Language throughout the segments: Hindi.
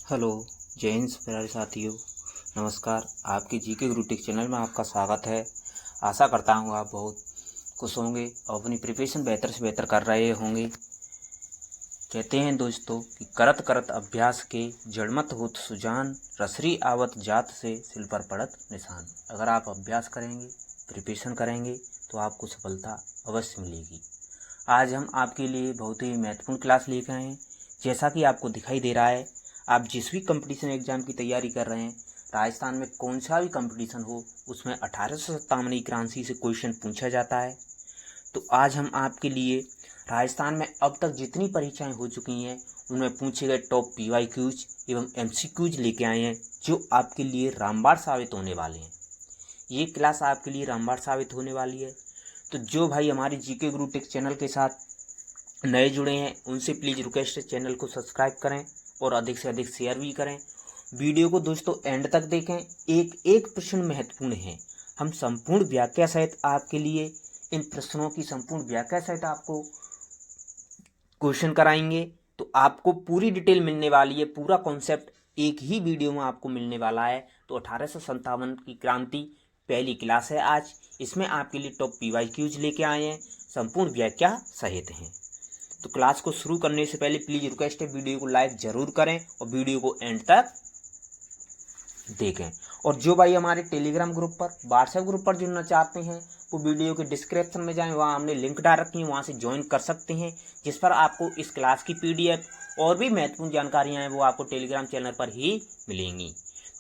हेलो, जय हिंद प्यारे साथियों। नमस्कार। आपके जीके गुरु टेक चैनल में आपका स्वागत है। आशा करता हूँ आप बहुत खुश होंगे और अपनी प्रिपरेशन बेहतर से बेहतर कर रहे होंगे। कहते हैं दोस्तों कि करत करत अभ्यास के जड़मत होत सुजान, रसरी आवत जात से सिल पर पड़त निशान। अगर आप अभ्यास करेंगे, प्रिपरेशन करेंगे तो आपको सफलता अवश्य मिलेगी। आज हम आपके लिए बहुत ही महत्वपूर्ण क्लास लेकर आए हैं। जैसा कि आपको दिखाई दे रहा है, आप जिस भी कंपटीशन एग्जाम की तैयारी कर रहे हैं, राजस्थान में कौन सा भी कंपटीशन हो, उसमें 1857 की क्रांति से क्वेश्चन पूछा जाता है। तो आज हम आपके लिए राजस्थान में अब तक जितनी परीक्षाएं हो चुकी हैं उनमें पूछे गए टॉप PYQs एवं MCQs लेके आए हैं, जो आपके लिए रामबाण साबित होने वाले हैं। ये क्लास आपके लिए रामबाण साबित होने वाली है। तो जो भाई हमारे जीके गुरु टेक चैनल के साथ नए जुड़े हैं, उनसे प्लीज़ रिक्वेस्ट है, चैनल को सब्सक्राइब करें और अधिक से अधिक शेयर भी करें। वीडियो को दोस्तों एंड तक देखें। एक एक प्रश्न महत्वपूर्ण है। हम संपूर्ण व्याख्या सहित आपके लिए इन प्रश्नों की संपूर्ण व्याख्या सहित आपको क्वेश्चन कराएंगे। तो आपको पूरी डिटेल मिलने वाली है, पूरा कॉन्सेप्ट एक ही वीडियो में आपको मिलने वाला है। तो 1857 की क्रांति पहली क्लास है आज। इसमें आपके लिए टॉप PYQs लेके आए हैं, संपूर्ण व्याख्या सहित हैं। तो क्लास को शुरू करने से पहले प्लीज़ रिक्वेस्ट है, वीडियो को लाइक जरूर करें और वीडियो को एंड तक देखें। और जो भाई हमारे टेलीग्राम ग्रुप पर, व्हाट्सएप ग्रुप पर जुड़ना चाहते हैं, वो वीडियो के डिस्क्रिप्शन में जाएं, वहाँ हमने लिंक डाल रखी है, वहाँ से ज्वाइन कर सकते हैं, जिस पर आपको इस क्लास की PDF और भी महत्वपूर्ण जानकारियाँ हैं वो आपको टेलीग्राम चैनल पर ही मिलेंगी।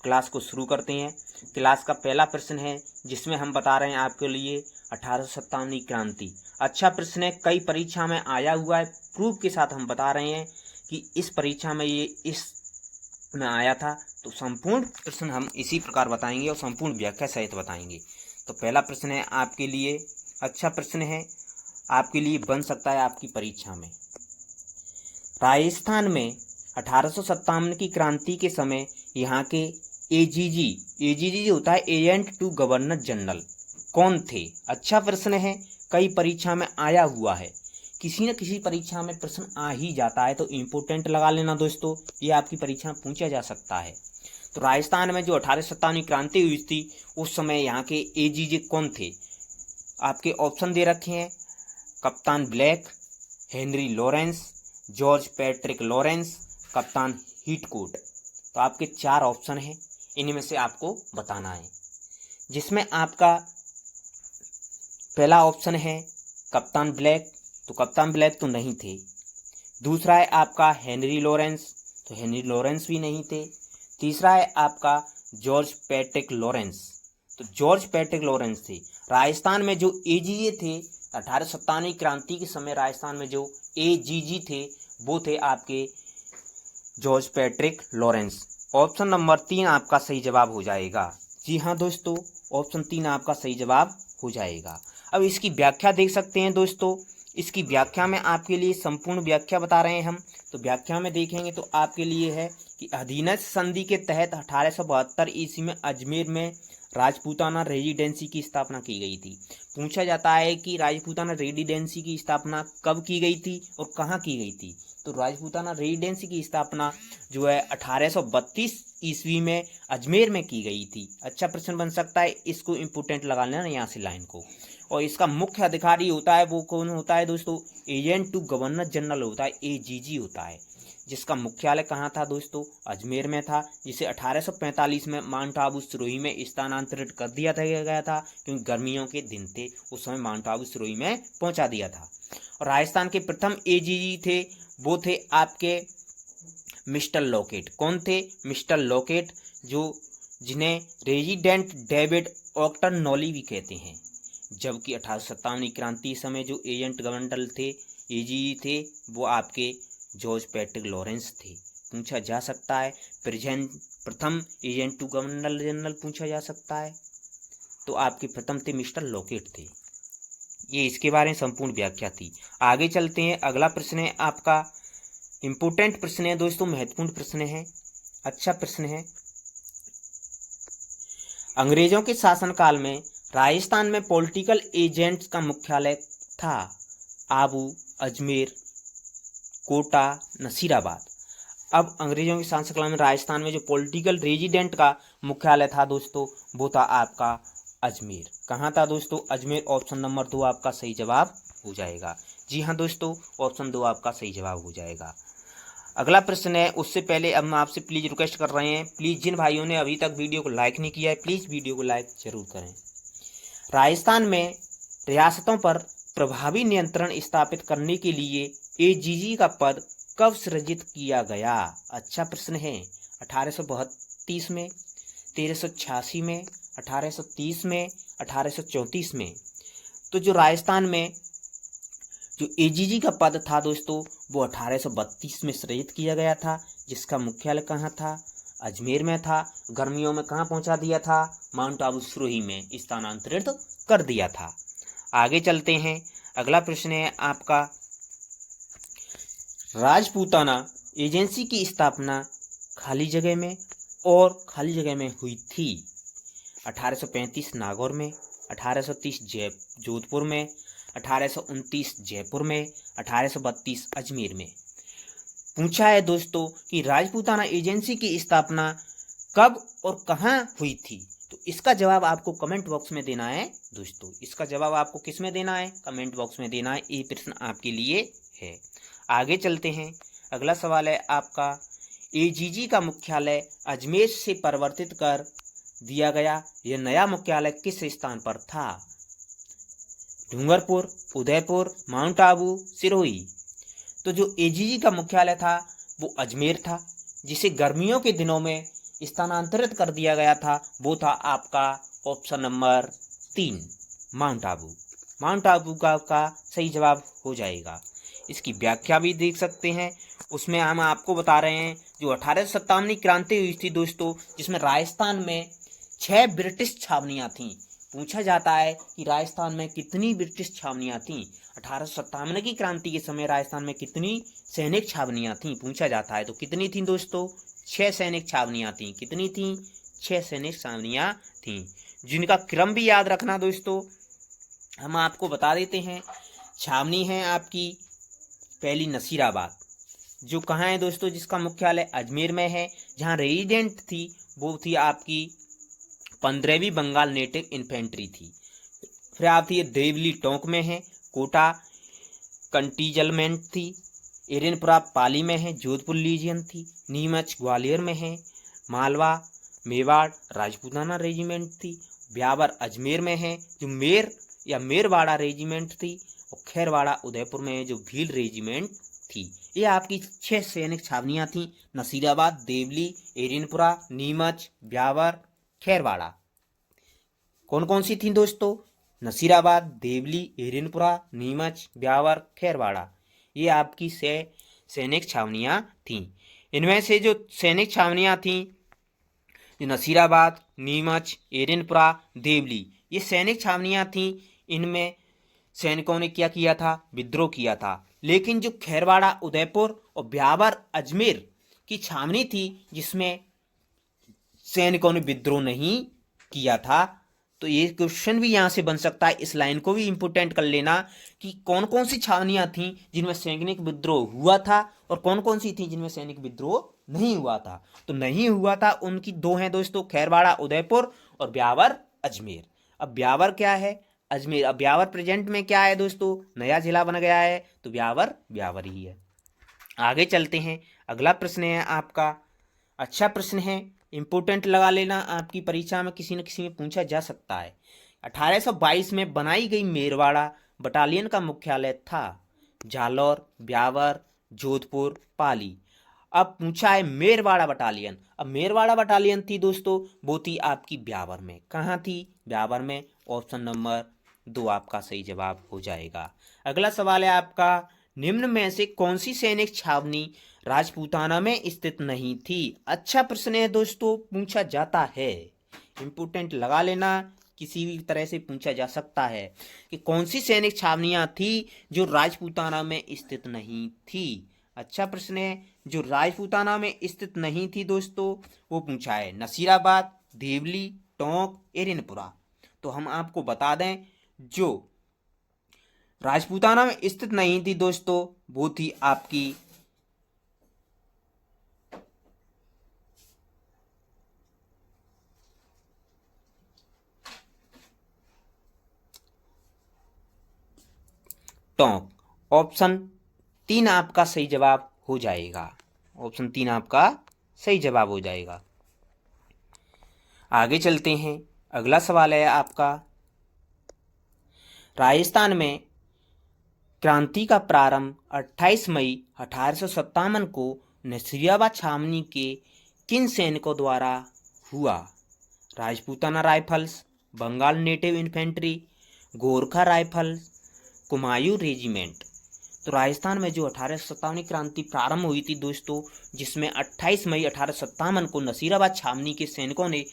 क्लास को शुरू करते हैं। क्लास का पहला प्रश्न है जिसमें हम बता रहे हैं आपके लिए 1857 की क्रांति। अच्छा प्रश्न है, कई परीक्षा में आया हुआ है, प्रूफ के साथ हम बता रहे हैं कि इस परीक्षा में ये इस में आया था। तो संपूर्ण प्रश्न हम इसी प्रकार बताएंगे और संपूर्ण व्याख्या सहित बताएंगे। तो पहला प्रश्न है आपके लिए, अच्छा प्रश्न है, आपके लिए बन सकता है आपकी परीक्षा में। राजस्थान में 1857 की क्रांति के समय यहाँ के AGG होता है एजेंट टू गवर्नर जनरल, कौन थे? अच्छा प्रश्न है, कई परीक्षा में आया हुआ है। किसी न किसी परीक्षा में प्रश्न आ ही जाता है, तो इम्पोर्टेंट लगा लेना दोस्तों, ये आपकी परीक्षा में पूछा जा सकता है। तो राजस्थान में जो 1857 की क्रांति हुई थी, उस समय यहाँ के AGG कौन थे? आपके ऑप्शन दे रखे हैं, कप्तान black, Henry Lawrence, George Patrick Lawrence, कप्तान हीटकोट। तो आपके 4 ऑप्शन हैं, इनमें से आपको बताना है। जिसमें आपका पहला ऑप्शन है कप्तान ब्लैक, तो कप्तान ब्लैक तो नहीं थे। दूसरा है आपका हेनरी लॉरेंस, तो हेनरी लॉरेंस भी नहीं थे। तीसरा है आपका जॉर्ज पैट्रिक लॉरेंस, तो जॉर्ज पैट्रिक लॉरेंस थे। राजस्थान में जो AGG थे, 1857 क्रांति के समय राजस्थान में जो AGG थे, वो थे आपके George Patrick Lawrence. Option number 3 आपका सही जवाब हो जाएगा। जी हाँ दोस्तों, ऑप्शन 3 आपका सही जवाब हो जाएगा। अब इसकी व्याख्या देख सकते हैं दोस्तों। इसकी व्याख्या में आपके लिए संपूर्ण व्याख्या बता रहे हैं हम। तो व्याख्या में देखेंगे तो आपके लिए है कि अधीनस्थ संधि के तहत 1872 ईस्वी में अजमेर में राजपूताना रेजिडेंसी की स्थापना की गई थी। पूछा जाता है कि राजपूताना रेजिडेंसी की स्थापना कब की गई थी और कहाँ की गई थी। तो राजपूताना रेजिडेंसी की स्थापना जो है 1832 ईस्वी में अजमेर में की गई थी। अच्छा प्रश्न बन सकता है, इसको इम्पोर्टेंट लगा लेना यहाँ से लाइन को। और इसका मुख्य अधिकारी होता है, वो कौन होता है दोस्तों? एजेंट टू गवर्नर जनरल होता है, AGG होता है, जिसका मुख्यालय कहाँ था दोस्तों? अजमेर में था, जिसे 1845 में माउंट आबू सिरोही में स्थानांतरित कर दिया गया था, क्योंकि गर्मियों के दिन थे, उस समय माउंट आबू सिरोही में पहुंचा दिया था। और राजस्थान के प्रथम AGG थे, वो थे आपके मिस्टर लॉकेट। कौन थे? मिस्टर लॉकेट, जो जिन्हें रेजिडेंट डेविड ऑक्टनॉली भी कहते हैं। जबकि 1857 क्रांति समय जो एजेंट गवर्नर थे, AGG थे, वो आपके जॉर्ज पैट्रिक लॉरेंस थे। पूछा जा सकता है, प्रेजेंट प्रथम एजेंट टू गवर्नर जनरल पूछा जा सकता है। तो आपके प्रथम थे मिस्टर लॉकेट थे। ये इसके बारे में संपूर्ण व्याख्या थी। आगे चलते हैं। अगला प्रश्न है आपका इम्पोर्टेंट प्रश्न है दोस्तों, महत्वपूर्ण प्रश्न है, अच्छा प्रश्न है। अंग्रेजों के शासनकाल में राजस्थान में पॉलिटिकल एजेंट्स का मुख्यालय था आबू, अजमेर, कोटा, नसीराबाद। अब अंग्रेजों के शासन काल में राजस्थान में जो पॉलिटिकल रेजिडेंट का मुख्यालय था दोस्तों, वो था आपका अजमेर। कहाँ था दोस्तों? अजमेर। ऑप्शन नंबर 2 आपका सही जवाब हो जाएगा। जी हाँ दोस्तों, ऑप्शन 2 आपका सही जवाब हो जाएगा। अगला प्रश्न है, उससे पहले अब मैं आपसे प्लीज़ रिक्वेस्ट कर रहे हैं, प्लीज़ जिन भाइयों ने अभी तक वीडियो को लाइक नहीं किया है, प्लीज़ वीडियो को लाइक जरूर करें। राजस्थान में रियासतों पर प्रभावी नियंत्रण स्थापित करने के लिए एजीजी का पद कब सृजित किया गया? अच्छा प्रश्न है। 1832 में, 1386 में, 1830 में, 1834 में। तो जो राजस्थान में जो एजीजी का पद था दोस्तों, वो 1832 में सृजित किया गया था, जिसका मुख्यालय कहाँ था? अजमेर में था। गर्मियों में कहाँ पहुंचा दिया था? माउंट आबू सिरोही में स्थानांतरित कर दिया था। आगे चलते हैं। अगला प्रश्न है आपका, राजपूताना एजेंसी की स्थापना खाली जगह में और खाली जगह में हुई थी? 1835 नागौर में, 1830 जोधपुर में, 1829 जयपुर में, 1832 अजमेर में। पूछा है दोस्तों कि राजपूताना एजेंसी की स्थापना कब और कहाँ हुई थी? तो इसका जवाब आपको कमेंट बॉक्स में देना है दोस्तों। इसका जवाब आपको किस में देना है? कमेंट बॉक्स में देना है। ये प्रश्न आपके लिए है। आगे चलते हैं। अगला सवाल है आपका, एजीजी का मुख्यालय अजमेर से परिवर्तित कर दिया गया, यह नया मुख्यालय किस स्थान पर था? डूंगरपुर, उदयपुर, माउंट आबू, सिरोही। तो जो एजीजी का मुख्यालय था वो अजमेर था, जिसे गर्मियों के दिनों में स्थानांतरित कर दिया गया था, वो था आपका option number 3 mount Abu. Mount Abu का सही जवाब हो जाएगा। इसकी व्याख्या भी देख सकते हैं। उसमें हम आपको बता रहे हैं, जो 1857 क्रांति हुई थी दोस्तों, जिसमें राजस्थान में 6 ब्रिटिश छावनियां थीं। पूछा जाता है कि राजस्थान में कितनी ब्रिटिश छावनियां थीं? 1857 की क्रांति के समय राजस्थान में कितनी सैनिक छावनियां थीं पूछा जाता है। तो कितनी थीं दोस्तों? 6 सैनिक छावनियां थीं। कितनी थीं? 6 सैनिक छावनियां थीं, जिनका क्रम भी याद रखना दोस्तों। हम आपको बता देते हैं। छावनी है आपकी पहली नसीराबाद, जो कहाँ है दोस्तों? जिसका मुख्यालय अजमेर में है। जहाँ रेजिडेंट थी वो थी आपकी 15वीं बंगाल नेटिव इन्फेंट्री थी। फिर आती है देवली टोंक में है। कोटा कंटीजलमेंट थी। एरनपुरा पाली में है, जोधपुर लीजियन थी। नीमच ग्वालियर में है। मालवा मेवाड़ राजपूताना रेजिमेंट थी। ब्यावर अजमेर में है, जो मेर या मेरवाड़ा रेजिमेंट थी। और खैरवाड़ा उदयपुर में है, जो भील रेजिमेंट थी। ये आपकी 6 सैनिक छावनियां थी। नसीराबाद, देवली, एरनपुरा, नीमच, ब्यावर, खैरवाड़ा। कौन कौन सी थी दोस्तों? नसीराबाद, देवली, एरनपुरा, नीमच, ब्यावर, खैरवाड़ा। ये आपकी 6 सैनिक छावनियां थीं। इनमें से जो सैनिक छावनियां थीं, जो नसीराबाद, नीमच, एरनपुरा, देवली, ये सैनिक छावनियां थीं। इनमें सैनिकों ने क्या किया था? विद्रोह किया था। लेकिन जो खैरवाड़ा, उदयपुर और ब्यावर अजमेर की छावनी थी, जिसमें सैनिकों ने विद्रोह नहीं किया था। तो ये क्वेश्चन भी यहाँ से बन सकता है। इस लाइन को भी इंपोर्टेंट कर लेना कि कौन कौन सी छावनियां थीं जिनमें सैनिक विद्रोह हुआ था और कौन कौन सी थी जिनमें सैनिक विद्रोह नहीं हुआ था। तो नहीं हुआ था उनकी 2 हैं दोस्तों, खैरवाड़ा उदयपुर और ब्यावर अजमेर। अब ब्यावर क्या है? अजमेर। अब ब्यावर प्रेजेंट में क्या है दोस्तों? नया जिला बन गया है, तो ब्यावर ब्यावर ही है। आगे चलते हैं। अगला प्रश्न है आपका, अच्छा प्रश्न है, इंपोर्टेंट लगा लेना, आपकी परीक्षा में किसी न किसी में पूछा जा सकता है। 1822 में बनाई गई मेरवाड़ा बटालियन का मुख्यालय था जालौर, ब्यावर, जोधपुर, पाली। अब पूछा है मेरवाड़ा बटालियन। अब मेरवाड़ा बटालियन थी दोस्तों, वो थी आपकी ब्यावर में। कहाँ थी? ब्यावर में। ऑप्शन नंबर 2 आपका सही जवाब हो जाएगा। अगला सवाल है आपका, निम्न में से कौन सी सैनिक छावनी राजपूताना में स्थित नहीं थी? अच्छा प्रश्न है दोस्तों, पूछा जाता है। इंपोर्टेंट लगा लेना, किसी भी तरह से पूछा जा सकता है कि कौन सी सैनिक छावनियां थी जो राजपूताना में स्थित नहीं थी। अच्छा प्रश्न है। जो राजपूताना में स्थित नहीं थी दोस्तों, वो पूछा है नसीराबाद, देवली, टोंक, एरनपुरा। तो हम आपको बता दें, जो राजपूताना में स्थित नहीं थी दोस्तों, वो थी आपकी टोंक। ऑप्शन 3 आपका सही जवाब हो जाएगा। ऑप्शन 3 आपका सही जवाब हो जाएगा। आगे चलते हैं, अगला सवाल है आपका, राजस्थान में क्रांति का प्रारंभ 28 मई 1857 को नसीराबाद छावनी के किन सैनिकों द्वारा हुआ? Rajputana rifles, Bengal native infantry, Gorkha rifles, Kumaon regiment. तो राजस्थान में जो 1857 क्रांति प्रारंभ हुई थी दोस्तों, जिसमें 28 मई 1857 को नसीराबाद छावनी के सैनिकों ने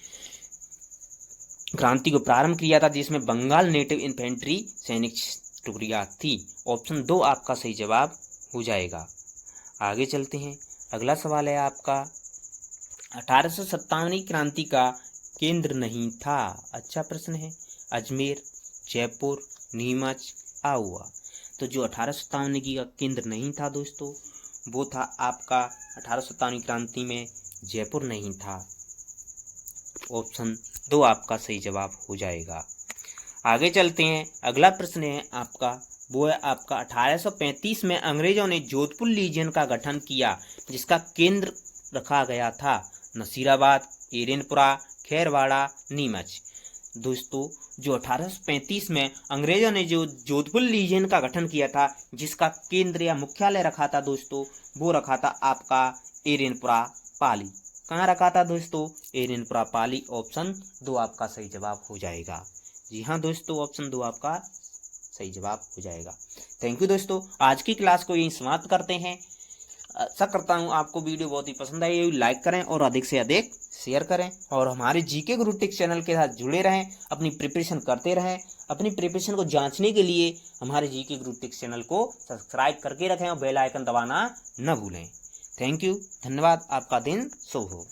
क्रांति को प्रारंभ किया था, जिसमें बंगाल नेटिव इन्फेंट्री सैनिक टुकड़ियां थी। ऑप्शन 2 आपका सही जवाब हो जाएगा। आगे चलते हैं, अगला सवाल है आपका, 1857 क्रांति का केंद्र नहीं था। अच्छा प्रश्न है। अजमेर, जयपुर, नीमच, आहुआ। तो जो 1857 की का केंद्र नहीं था दोस्तों, वो था आपका 1857 क्रांति में जयपुर नहीं था। ऑप्शन 2 आपका सही जवाब हो जाएगा। आगे चलते हैं, अगला प्रश्न है आपका, वो है आपका 1835 में अंग्रेजों ने जोधपुर लीजियन का गठन किया, जिसका केंद्र रखा गया था नसीराबाद, एरनपुरा, खैरवाड़ा, नीमच। दोस्तों जो 1835 में अंग्रेजों ने जो जोधपुर लीजियन का गठन किया था, जिसका केंद्र या मुख्यालय रखा था दोस्तों, वो रखा था आपका एरनपुरा पाली। कहाँ रखा था दोस्तों? एरनपुरा पाली। ऑप्शन 2 आपका सही जवाब हो जाएगा। जी हाँ दोस्तों, ऑप्शन 2 आपका सही जवाब हो जाएगा। थैंक यू दोस्तों, आज की क्लास को यहीं समाप्त करते हैं। आशा करता हूँ आपको वीडियो बहुत ही पसंद आई। लाइक करें और अधिक से अधिक शेयर करें, और हमारे जीके गुरु टेक चैनल के साथ जुड़े रहें, अपनी प्रिपरेशन करते रहें। अपनी प्रिपरेशन को जांचने के लिए हमारे जीके गुरु टेक चैनल को सब्सक्राइब करके रखें और बेल आइकन दबाना न भूलें। थैंक यू, धन्यवाद। आपका दिन शुभ हो।